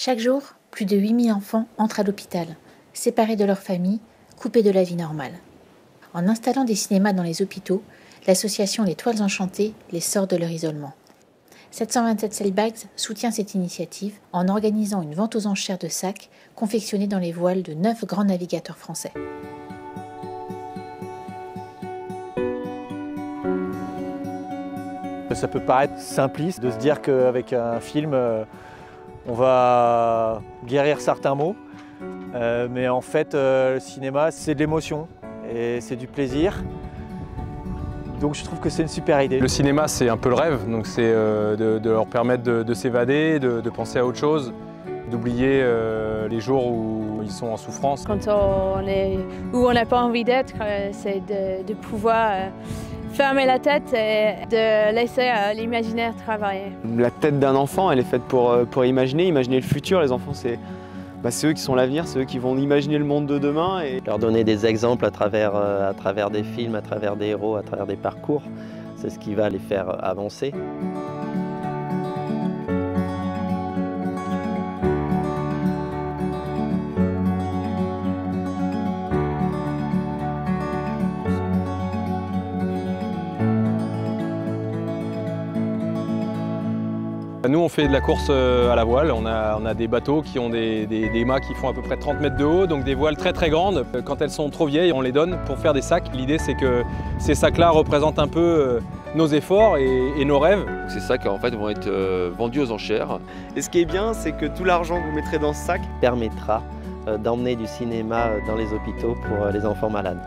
Chaque jour, plus de 8000 enfants entrent à l'hôpital, séparés de leur famille, coupés de la vie normale. En installant des cinémas dans les hôpitaux, l'association Les Toiles Enchantées les sort de leur isolement. 727 Sailbags soutient cette initiative en organisant une vente aux enchères de sacs confectionnés dans les voiles de 9 grands navigateurs français. Ça peut paraître simpliste de se dire qu'avec un film, on va guérir certains maux. Mais en fait, le cinéma, c'est de l'émotion et c'est du plaisir. Donc je trouve que c'est une super idée. Le cinéma, c'est un peu le rêve, donc c'est de leur permettre de s'évader, de penser à autre chose, d'oublier les jours où ils sont en souffrance. Quand on est où on n'a pas envie d'être, c'est de pouvoir fermer la tête et de laisser l'imaginaire travailler. La tête d'un enfant, elle est faite pour imaginer le futur. Les enfants, c'est eux qui sont l'avenir, c'est eux qui vont imaginer le monde de demain. Et leur donner des exemples à travers des films, à travers des héros, à travers des parcours, c'est ce qui va les faire avancer. Nous, on fait de la course à la voile. On a des bateaux qui ont des mâts qui font à peu près 30 mètres de haut, donc des voiles très très grandes. Quand elles sont trop vieilles, on les donne pour faire des sacs. L'idée, c'est que ces sacs-là représentent un peu nos efforts et nos rêves. Ces sacs, en fait, vont être vendus aux enchères. Et ce qui est bien, c'est que tout l'argent que vous mettrez dans ce sac permettra d'emmener du cinéma dans les hôpitaux pour les enfants malades.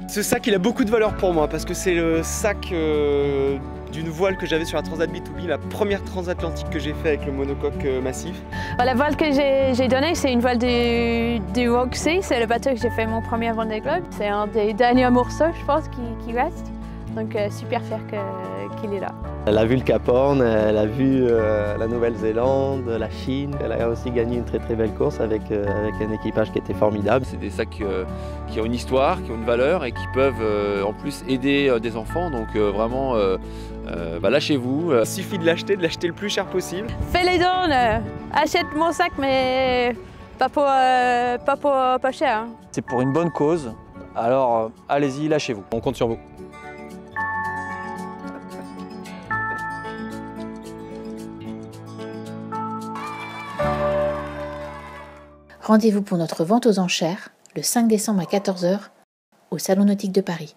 Ce sac, il a beaucoup de valeur pour moi parce que c'est le sac d'une voile que j'avais sur la Transat B2B, la première transatlantique que j'ai fait avec le monocoque massif. La voile que j'ai donnée, c'est une voile du Rogue Sea. C'est le bateau que j'ai fait mon premier Vendée Globe. C'est un des derniers morceaux, je pense, qui reste. Donc super fier qu'il est là. Elle a vu le Cap Horn, elle a vu la Nouvelle-Zélande, la Chine. Elle a aussi gagné une très très belle course avec un équipage qui était formidable. C'est des sacs qui ont une histoire, qui ont une valeur et qui peuvent en plus aider des enfants. Donc vraiment, lâchez-vous. Il suffit de l'acheter le plus cher possible. Fais les dons, achète mon sac, mais pas cher. Hein. C'est pour une bonne cause, alors allez-y, lâchez-vous. On compte sur vous. Rendez-vous pour notre vente aux enchères le 5 décembre à 14 h au Salon Nautique de Paris.